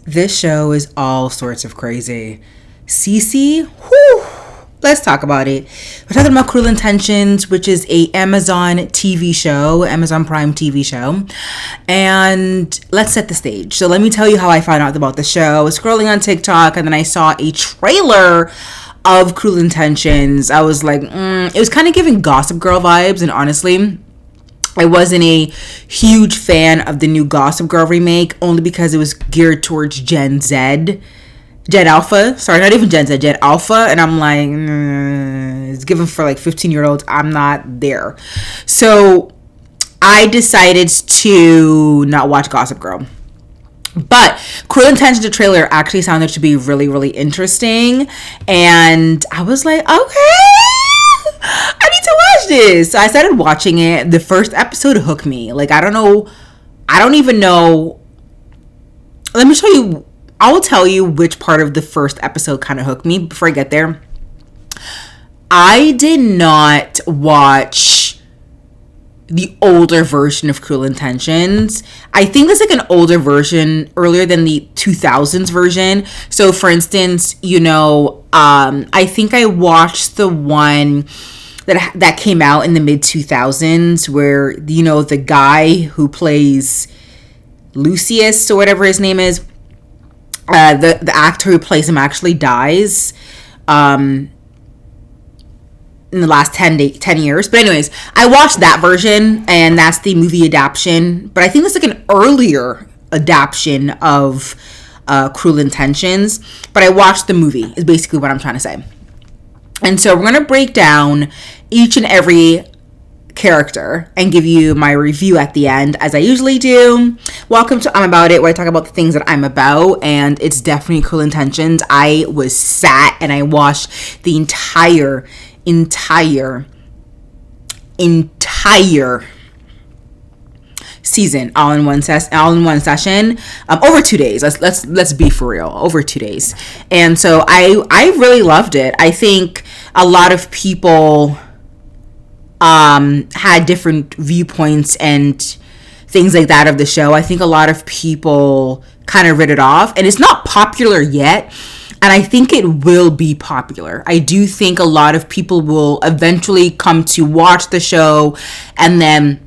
This show is all sorts of crazy. Cece, whew, let's talk about it. We're talking about Cruel Intentions, which is a Amazon TV show, Amazon Prime TV show. And let's set the stage. So let me tell you how I found out about the show. I was scrolling on TikTok and then I saw a trailer of Cruel Intentions. I was like, it was kind of giving Gossip Girl vibes, and honestly, I wasn't a huge fan of the new Gossip Girl remake, only because it was geared towards Gen Alpha. Sorry, not even Gen Z, Gen Alpha. And I'm like, it's given for like 15-year-olds. I'm not there. So I decided to not watch Gossip Girl. But Cruel Intentions, the trailer actually sounded to be really, really interesting. And I was like, okay, I need to watch this. So I started watching it. The first episode hooked me. Like, I don't even know. Let me show you. I will tell you which part of the first episode kind of hooked me before I get there. I did not watch the older version of Cruel Intentions. I think there's like an older version earlier than the 2000s version. So for instance, I think I watched the one that came out in the mid 2000s where, the guy who plays Lucius or whatever his name is, the actor who plays him actually dies in the last 10 years. But anyways, I watched that version, and that's the movie adaptation. But I think that's like an earlier adaptation of Cruel Intentions. But I watched the movie, is basically what I'm trying to say. And so we're going to break down each and every character and give you my review at the end, as I usually do. Welcome to I'm About It, where I talk about the things that I'm about, and it's definitely Cruel Intentions. I was sat and I watched the entire season all in one session, over 2 days. Let's be for real, over 2 days. And so I really loved it. I think a lot of people had different viewpoints and things like that of the show. I think a lot of people kind of read it off, and it's not popular yet. And I think it will be popular. I do think a lot of people will eventually come to watch the show, and then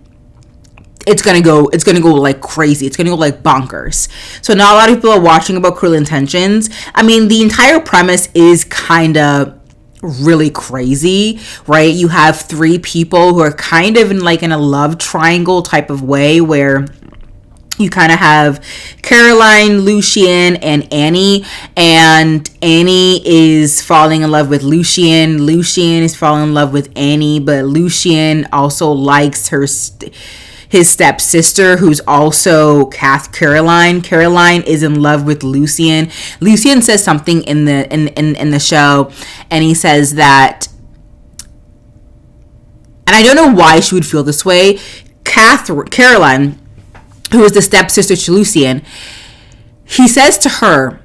it's gonna go like crazy. It's gonna go like bonkers. So now a lot of people are watching about Cruel Intentions. I mean, the entire premise is kind of really crazy, right? You have three people who are kind of in a love triangle type of way, where you kind of have Caroline, Lucien, and Annie. And Annie is falling in love with Lucien. Lucien is falling in love with Annie, but Lucien also likes his stepsister, who's also Caroline. Caroline is in love with Lucien. Lucien says something in the show, and he says that, and I don't know why she would feel this way. Caroline, who is the stepsister to Lucien, he says to her,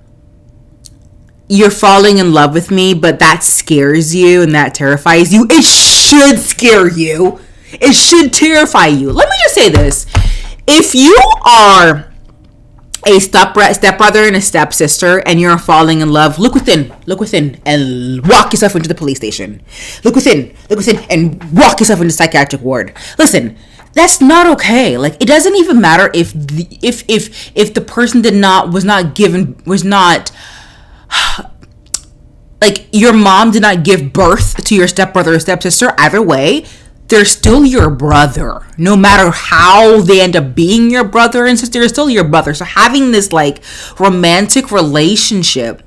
"You're falling in love with me, but that scares you and that terrifies you." It should scare you. It should terrify you. Let me just say this. If you are a stepbrother and a stepsister and you're falling in love, look within and walk yourself into the police station. Look within and walk yourself into the psychiatric ward. Listen, that's not okay. Like, it doesn't even matter if the person was not like, your mom did not give birth to your stepbrother or stepsister. Either way, they're still your brother. No matter how they end up being your brother and sister, they're still your brother. So having this like romantic relationship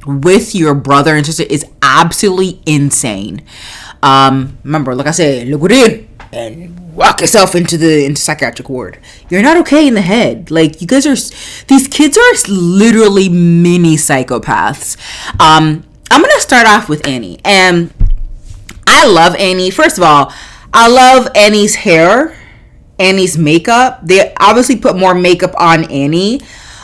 with your brother and sister is absolutely insane. Remember, like I said, look within and walk yourself into psychiatric ward. You're not okay in the head. Like, these kids are literally mini psychopaths. I'm gonna start off with Annie, and I love Annie. First of all, I love Annie's hair, Annie's makeup. They obviously put more makeup on Annie,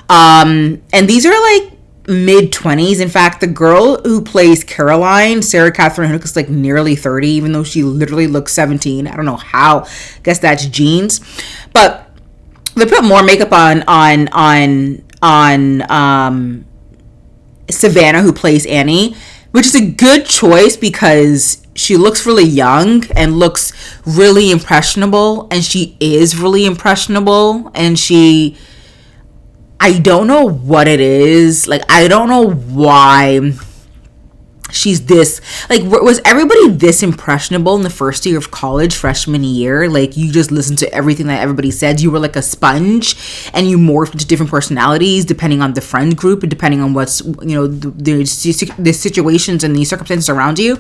and these are like mid-20s. In fact, the girl who plays Caroline, Sarah Catherine Hook, is like nearly 30, even though she literally looks 17. I don't know how. I guess that's genes. But they put more makeup on Savannah, who plays Annie, which is a good choice because she looks really young and looks really impressionable, and she is really impressionable, and I don't know what it is. Like, I don't know why she's this, like, was everybody this impressionable in the first year of college, freshman year? Like, you just listened to everything that everybody said. You were like a sponge, and you morphed into different personalities depending on the friend group and depending on what's, the situations and the circumstances around you.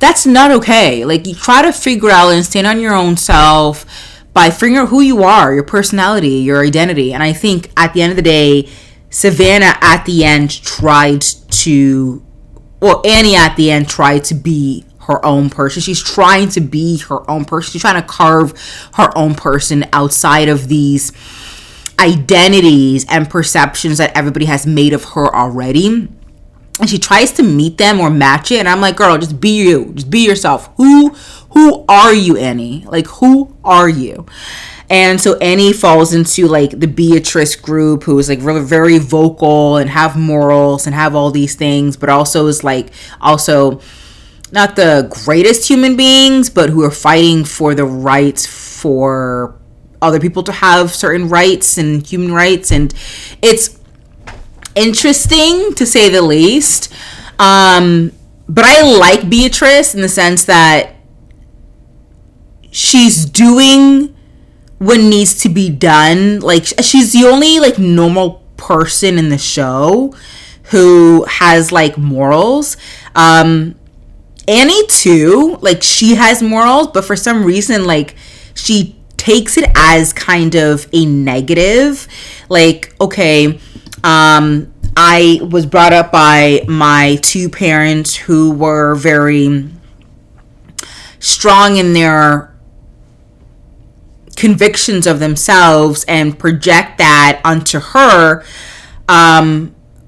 That's not okay. Like, you try to figure out and stand on your own self by figuring out who you are, your personality, your identity. And I think at the end of the day, Savannah at the end Annie at the end tried to be her own person. She's trying to be her own person. She's trying to carve her own person outside of these identities and perceptions that everybody has made of her already. And she tries to meet them or match it. And I'm like, girl, just be you. Just be yourself. Who are you, Annie? Like, who are you? And so Annie falls into like the Beatrice group, who is like really very vocal and have morals and have all these things, but also is like also not the greatest human beings, but who are fighting for the rights for other people to have certain rights and human rights. And it's interesting to say the least. But I like Beatrice in the sense that she's doing what needs to be done. Like, she's the only like normal person in the show who has like morals. Annie too, like, she has morals, but for some reason, like, she takes it as kind of a negative. Like, okay, I was brought up by my two parents who were very strong in their convictions of themselves and project that onto her,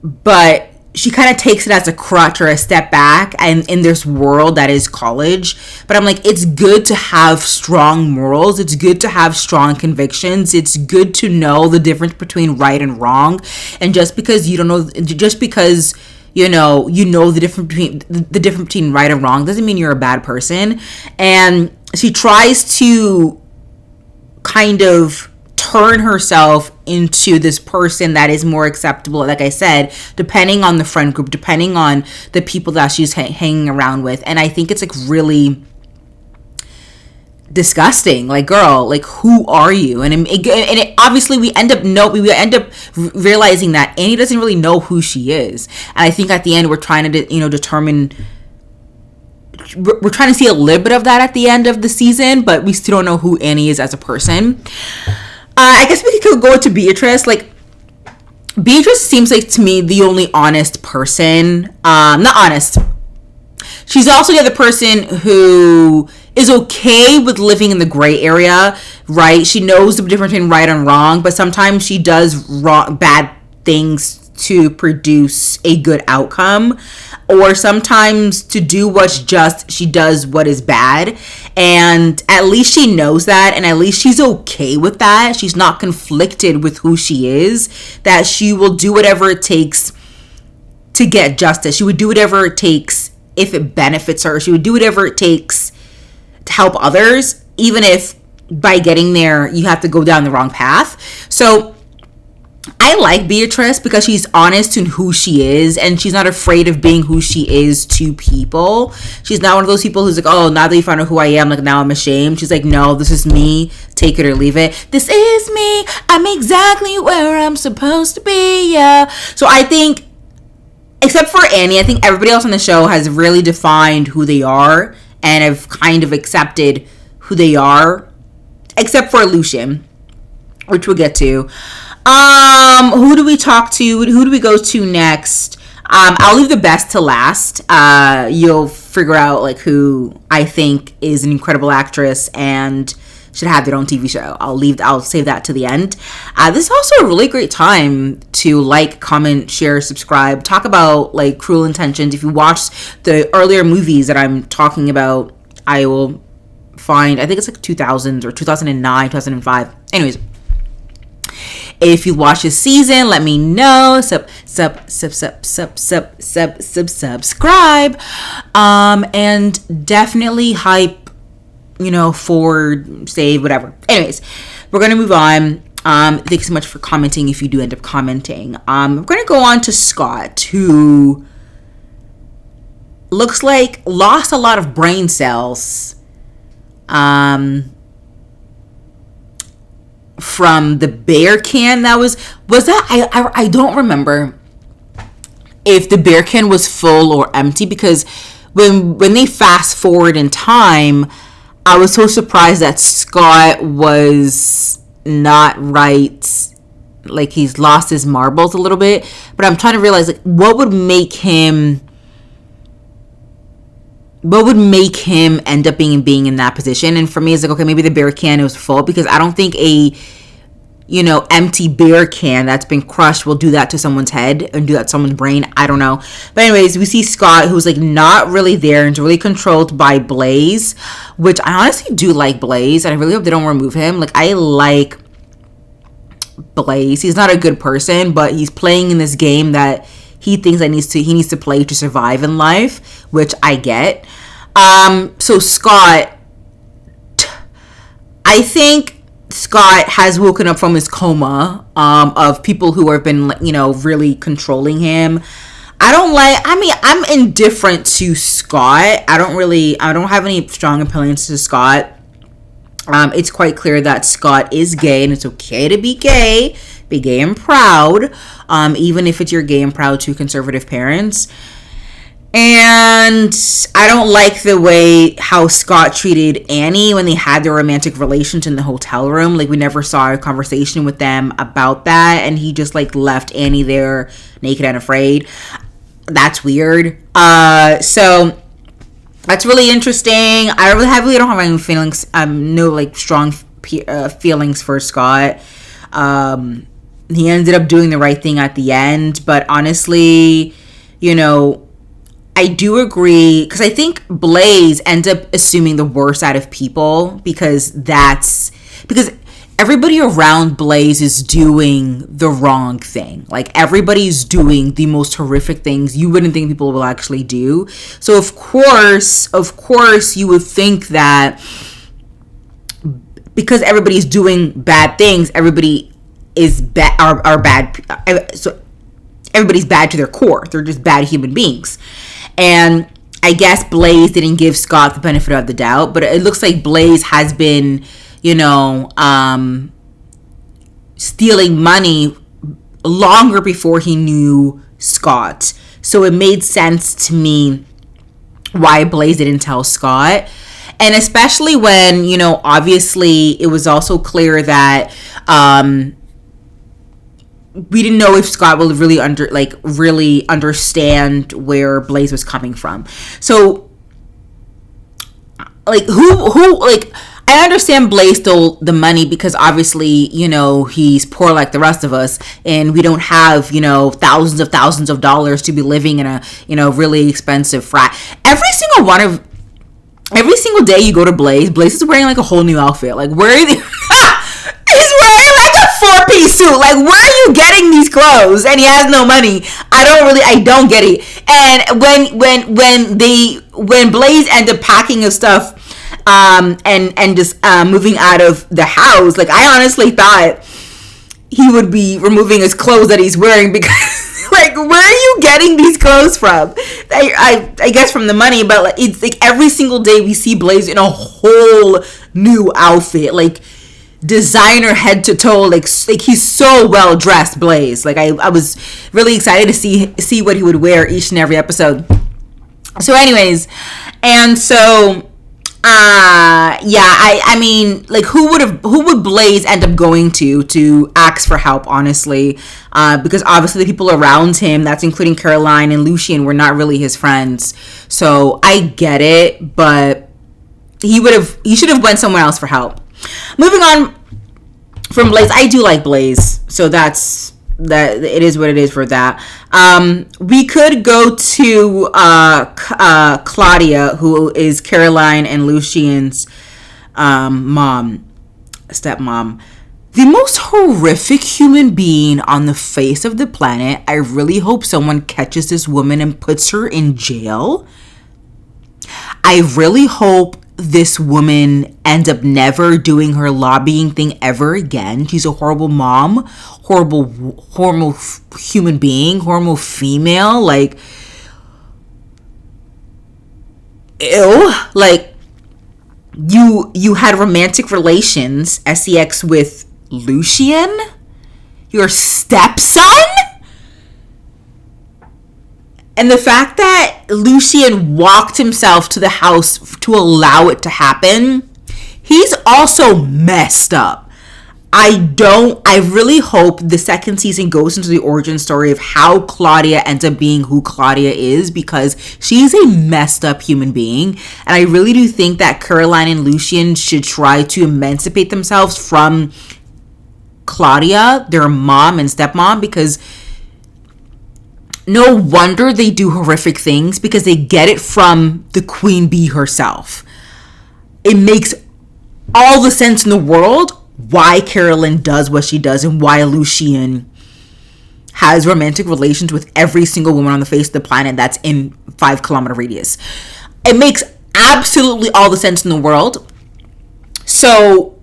but she kind of takes it as a crutch or a step back and in this world that is college. But I'm like, it's good to have strong morals, it's good to have strong convictions, it's good to know the difference between right and wrong. And just because you don't know, just because you know the difference between right and wrong doesn't mean you're a bad person. And she tries to kind of turn herself into this person that is more acceptable, like I said, depending on the friend group, depending on the people that she's hanging around with. And I think it's like really disgusting. Like, girl, like, who are you? And it obviously we end up realizing that Annie doesn't really know who she is. And I think at the end we're trying to determine. We're trying to see a little bit of that at the end of the season, but we still don't know who Annie is as a person. I guess we could go to Beatrice. Like, Beatrice seems like to me the only honest person. Not honest. She's also the other person who is okay with living in the gray area, right? She knows the difference between right and wrong, but sometimes she does bad things to produce a good outcome, or sometimes to do what's just, she does what is bad. And at least she knows that, and at least she's okay with that. She's not conflicted with who she is, that she will do whatever it takes to get justice. She would do whatever it takes if it benefits her. She would do whatever it takes to help others, even if by getting there you have to go down the wrong path. So I like Beatrice because she's honest in who she is, and she's not afraid of being who she is to people. She's not one of those people who's like, oh, now that you found out who I am, like, now I'm ashamed. She's like, no, this is me. Take it or leave it. This is me. I'm exactly where I'm supposed to be. Yeah. So I think, except for Annie, I think everybody else on the show has really defined who they are and have kind of accepted who they are, except for Lucien, which we'll get to. Who do we talk to? Who do we go to next? I'll leave the best to last. You'll figure out like who I think is an incredible actress and should have their own TV show. I'll save that to the end. This is also a really great time to like, comment, share, subscribe, talk about like Cruel Intentions. If you watch the earlier movies that I'm talking about, I will find, I think it's like 2000s or 2009, 2005. Anyways, If you watch this season, let me know. Subscribe. And definitely hype, forward, save, whatever. Anyways, we're going to move on. Thanks so much for commenting if you do end up commenting. We're going to go on to Scott, who looks like lost a lot of brain cells from the bear can that was that I don't remember if the bear can was full or empty, because when they fast forward in time, I was so surprised that Scott was not right, like he's lost his marbles a little bit. But I'm trying to realize, like, what would make him end up being in that position. And for me, it's like, okay, maybe the beer can was full, because I don't think a empty beer can that's been crushed will do that to someone's head and do that to someone's brain. I don't know. But anyways, we see Scott, who's like not really there and is really controlled by Blaze, which I honestly do like Blaze, and I really hope they don't remove him. Like, I like Blaze. He's not a good person, but he's playing in this game that he thinks that he needs to play to survive in life, which I get. So Scott, I think Scott has woken up from his coma of people who have been, really controlling him. I'm indifferent to Scott. I don't have any strong opinions to Scott. It's quite clear that Scott is gay, and it's okay to be gay and proud, even if it's you're gay and proud to conservative parents. And I don't like the way how Scott treated Annie when they had their romantic relations in the hotel room. Like, we never saw a conversation with them about that, and he just like left Annie there naked and afraid. That's weird. So that's really interesting. I really don't have any feelings. No like strong feelings for Scott. He ended up doing the right thing at the end, but honestly, I do agree, because I think Blaze ends up assuming the worst out of people, because everybody around Blaze is doing the wrong thing. Like, everybody's doing the most horrific things you wouldn't think people will actually do. So of course you would think that because everybody's doing bad things, everybody is are bad. So everybody's bad to their core. They're just bad human beings. And I guess Blaze didn't give Scott the benefit of the doubt, but it looks like Blaze has been, stealing money longer before he knew Scott. So it made sense to me why Blaze didn't tell Scott. And especially when, obviously it was also clear that we didn't know if Scott will really understand where Blaze was coming from. So, like, I understand Blaze stole the money because obviously, he's poor like the rest of us, and we don't have, thousands of dollars to be living in a, really expensive frat. Every single day you go to Blaze is wearing like a whole new outfit. Like, where are they? He's wearing like a 4-piece suit. Like, where are you getting these clothes? And he has no money. I don't get it. And when Blaze ended up packing his stuff, and just moving out of the house, like, I honestly thought he would be removing his clothes that he's wearing, because like, where are you getting these clothes from? I guess from the money, but like, it's like every single day we see Blaze in a whole new outfit, like designer head to toe, like he's so well dressed, Blaze. Like, I was really excited to see what he would wear each and every episode. So anyways, and so I mean, like, who would Blaze end up going to ask for help, honestly? Because obviously the people around him, that's including Caroline and Lucien, were not really his friends. So I get it, but he should have went somewhere else for help. Moving on from Blaze, I do like Blaze, so that it is what it is for that. We could go to Claudia, who is Caroline and Lucien's stepmom. The most horrific human being on the face of the planet. I really hope someone catches this woman and puts her in jail. I really hope this woman ends up never doing her lobbying thing ever again. She's a horrible mom, horrible human being, horrible female. Like, ew. Like, you had romantic relations, sex, with Lucien, your stepson? And the fact that Lucien walked himself to the house to allow it to happen, he's also messed up. I really hope the second season goes into the origin story of how Claudia ends up being who Claudia is, because she's a messed up human being. And I really do think that Caroline and Lucien should try to emancipate themselves from Claudia, their mom and stepmom, because no wonder they do horrific things, because they get it from the queen bee herself. It makes all the sense in the world why Carolyn does what she does and why Lucien has romantic relations with every single woman on the face of the planet that's in 5-kilometer radius. It makes absolutely all the sense in the world. So,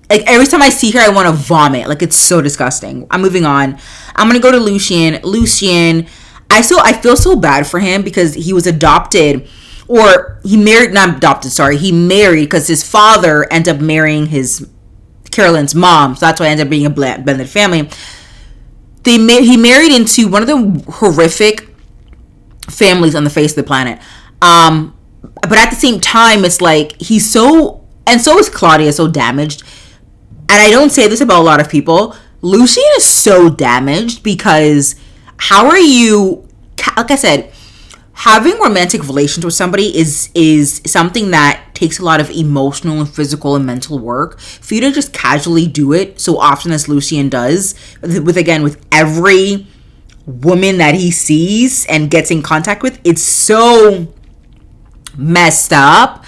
like, every time I see her, I want to vomit. Like, it's so disgusting. I'm moving on. I'm going to go to Lucien. Lucien, I feel so bad for him because he was adopted, or he married, not adopted, sorry. He married because his father ended up marrying Carolyn's mom. So that's why it ended up being a blended family. He married into one of the horrific families on the face of the planet. But at the same time, it's like, he's so, and so is Claudia, so damaged. And I don't say this about a lot of people. Lucien is so damaged because how are you, like I said, having romantic relations with somebody is something that takes a lot of emotional and physical and mental work. For you to just casually do it so often as Lucien does, with every woman that he sees and gets in contact with, it's so messed up.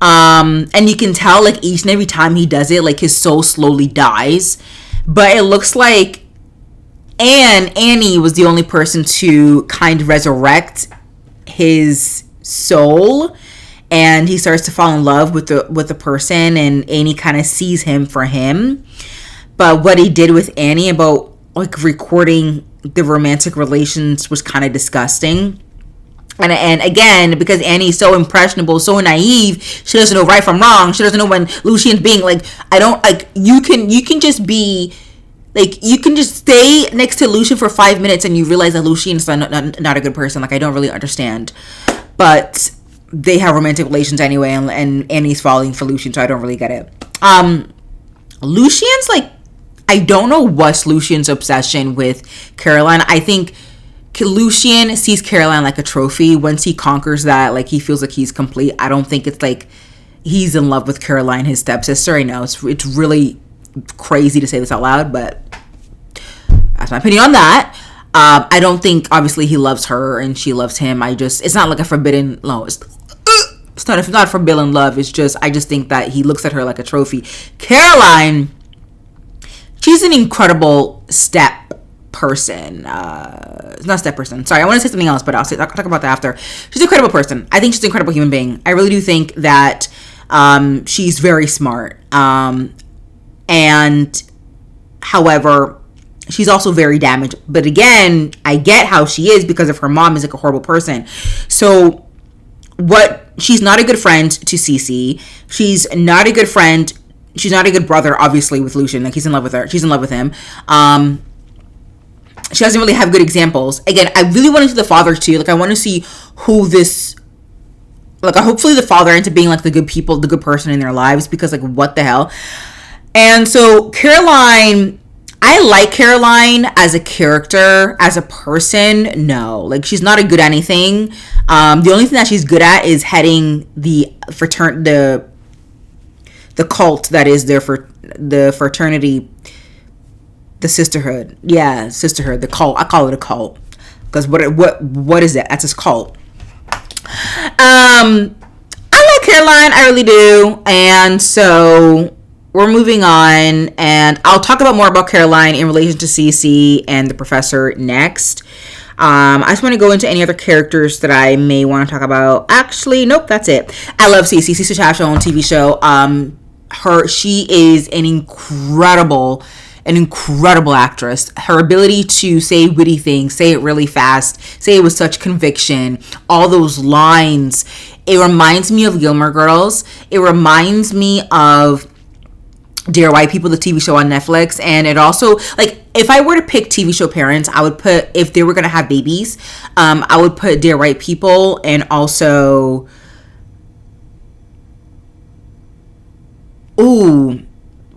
And you can tell, like, each and every time he does it, like, his soul slowly dies. But it looks like Annie was the only person to kind of resurrect his soul, and he starts to fall in love with the person, and Annie kind of sees him for him. But what he did with Annie about, like, recording the romantic relations was kind of disgusting. And again, because Annie's so impressionable, so naive, she doesn't know right from wrong. She doesn't know when Lucien's being like, you can just be, like, you can just stay next to Lucien for 5 minutes and you realize that Lucien's not a good person. Like, I don't really understand. But they have romantic relations anyway, and Annie's falling for Lucien, so I don't really get it. Lucien's, like, I don't know what's Lucien's obsession with Caroline. I think Lucien sees Caroline like a trophy. Once he conquers that, like, he feels like he's complete. I don't think it's like he's in love with Caroline, his stepsister. I know it's really crazy to say this out loud, but that's my opinion on that. I don't think, obviously, he loves her and she loves him. It's not like a forbidden, no, it's not forbidden love. It's just, I just think that he looks at her like a trophy. Caroline, she's an incredible step person. Not step person. Sorry, I want to say something else, but I'll talk about that after. She's an incredible person. I think she's an incredible human being. I really do think that she's very smart. And however, she's also very damaged. But again, I get how she is because of her mom is like a horrible person. So she's not a good friend to Cece. She's not a good friend. She's not a good brother, obviously, with Lucien. Like, he's in love with her. She's in love with him. She doesn't really have good examples. Again, I really want to see the father too. Like, I want to see who this, like, hopefully the father ends up being like the good person in their lives, because, like, what the hell. And so Caroline, I like Caroline as a character. As a person, no. Like, she's not a good at anything. The only thing that she's good at is heading the cult that is there for the fraternity, the sisterhood. Yeah, sisterhood, the cult. I call it a cult because what is that? That's his cult. I like Caroline, I really do. And so we're moving on, and I'll talk about more about Caroline in relation to Cece and the professor next. I just want to go into any other characters that I may want to talk about. Actually, nope, that's it. I love Cece. Cece should have her own TV show. She is an incredible actress. Her ability to say witty things, say it really fast, say it with such conviction, all those lines. It reminds me of Gilmore Girls. It reminds me of Dear White People, the TV show on Netflix. And it also, like, if I were to pick TV show parents, I would put, if they were going to have babies, I would put Dear White People, and also, ooh,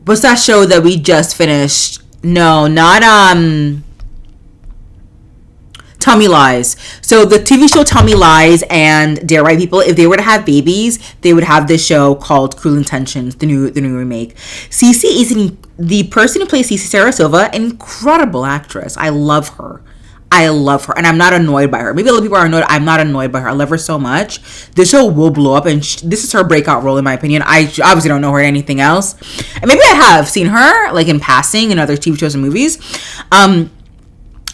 what's that show that we just finished? No, not, Tell Me Lies. So the TV show Tell Me Lies and Dare White People, if they were to have babies, they would have this show called Cruel Intentions, the new remake. Cece is the person who plays Cece, Sarah Silva, an incredible actress. I love her. And I'm not annoyed by her. Maybe a lot of people are annoyed. I'm not annoyed by her. I love her so much. This show will blow up, and this is her breakout role, in my opinion. I obviously don't know her in anything else, and maybe I have seen her like in passing in other TV shows and movies.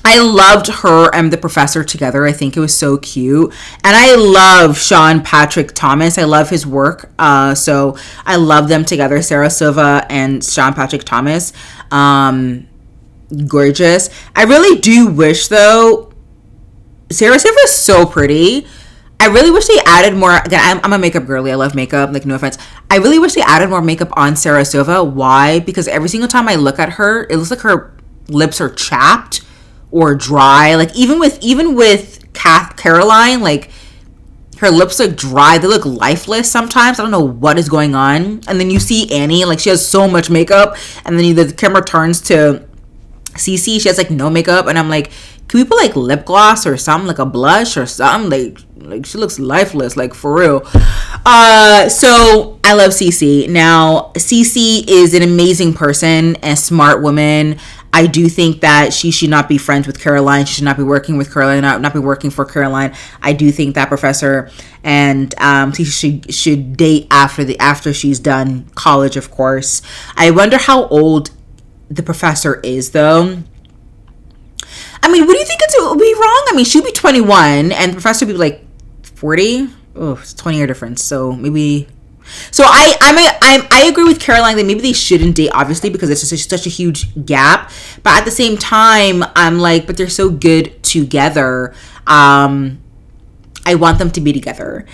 I loved her and the professor together. I think it was so cute. And I love Sean Patrick Thomas. I love his work. So I love them together. Sarah Silva and Sean Patrick Thomas. Gorgeous. I really do wish, though, Sarah Silva is so pretty. I really wish they added more. Again, I'm a makeup girly. I love makeup. Like, no offense. I really wish they added more makeup on Sarah Silva. Why? Because every single time I look at her, it looks like her lips are chapped or dry. Like, even with Caroline, like, her lips look dry. They look lifeless sometimes. I don't know what is going on. And then you see Annie, like, she has so much makeup, and then the camera turns to Cece, she has like no makeup, and I'm like, can we put like lip gloss or something, like a blush or something? Like she looks lifeless, like, for real. So I love Cece. Now, Cece is an amazing person, a smart woman. I do think that she should not be friends with Caroline. She should not be working with Caroline, not be working for Caroline. I do think that Professor and Cece should date after she's done college, of course. I wonder how old the professor is, though. I mean, what do you think? It would be wrong? I mean, she'd be 21 and the professor would be like 40. Oh, it's a 20-year difference. So maybe. So I agree with Caroline that maybe they shouldn't date, obviously, because it's just such a huge gap. But at the same time, I'm like, but they're so good together. I want them to be together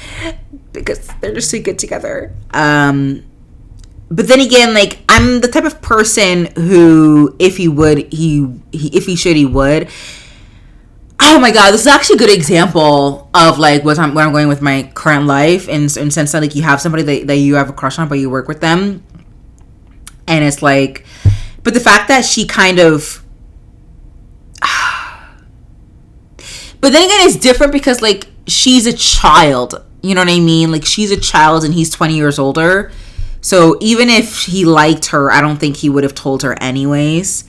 because they're just so good together. But then again, like, I'm the type of person who, if he would, if he should, he would. Oh my God, this is actually a good example of like where I'm going with my current life, in sense that like you have somebody that you have a crush on, but you work with them, and it's like, but the fact that she kind of, but then again, it's different because like she's a child, you know what I mean? Like, she's a child and he's 20 years older. So even if he liked her, I don't think he would have told her anyways.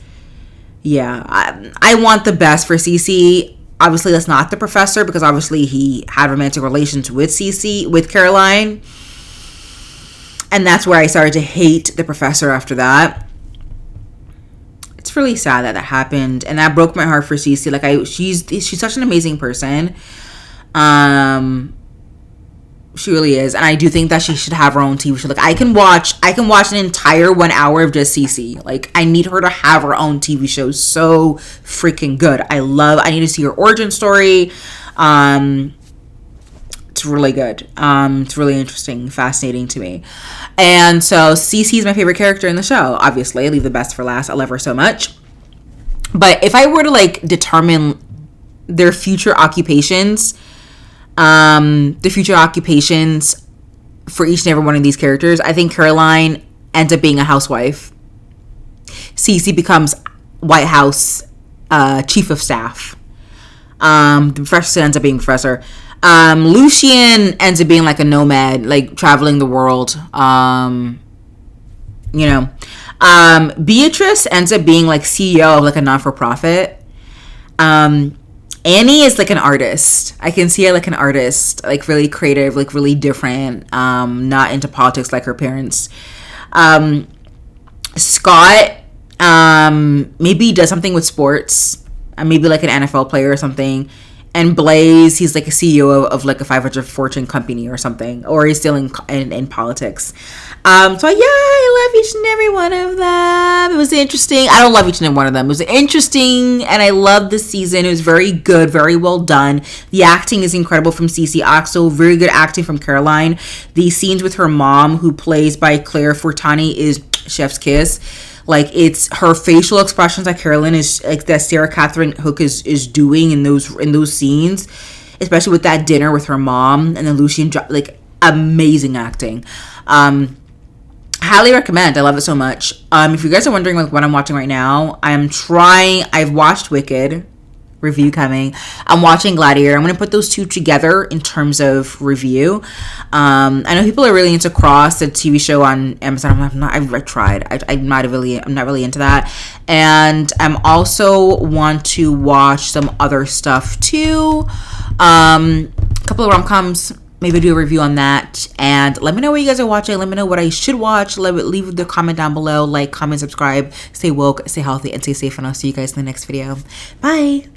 Yeah, I want the best for Cece. Obviously, that's not the professor, because obviously he had romantic relations with Cece, with Caroline. And that's where I started to hate the professor after that. It's really sad that happened. And that broke my heart for Cece. Like, she's such an amazing person. She really is, and I do think that she should have her own TV show. Like, I can watch an entire 1 hour of just Cece. Like, I need her to have her own TV show. So freaking good. I need to see her origin story. It's really good. It's really interesting, fascinating to me. And so Cece is my favorite character in the show. Obviously, I leave the best for last. I love her so much. But if I were to like determine their future occupations, for each and every one of these characters, I think Caroline ends up being a housewife. Cece becomes White House chief of staff. The professor ends up being professor. Lucien ends up being like a nomad, like traveling the world. Beatrice ends up being like CEO of like a not-for-profit. Annie is like an artist. I can see her like an artist, like really creative, like really different, not into politics like her parents. Scott, maybe does something with sports, maybe like an NFL player or something. And Blaze, he's like a CEO of like a 500 Fortune company or something, or he's still in politics. So yeah, I love each and every one of them. It was interesting. I don't love each and every one of them. It was interesting, and I loved the season. It was very good, very well done. The acting is incredible from Cece Oxo. Very good acting from Caroline. The scenes with her mom, who plays by Claire Fortani, is chef's kiss. Like, it's her facial expressions that Carolyn is like, that Sarah Catherine Hook is doing in those scenes, especially with that dinner with her mom and then Lucien, like, amazing acting. Highly recommend. I love it so much. If you guys are wondering like what I'm watching right now, I've watched Wicked, review coming. I'm watching Gladiator. I'm going to put those two together in terms of review. I know people are really into Cross, the TV show on Amazon. I've tried. I'm not really into that. And I'm also want to watch some other stuff too. A couple of rom-coms. Maybe do a review on that. And let me know what you guys are watching. Let me know what I should watch. Leave the comment down below. Like, comment, subscribe. Stay woke, stay healthy, and stay safe. And I'll see you guys in the next video. Bye.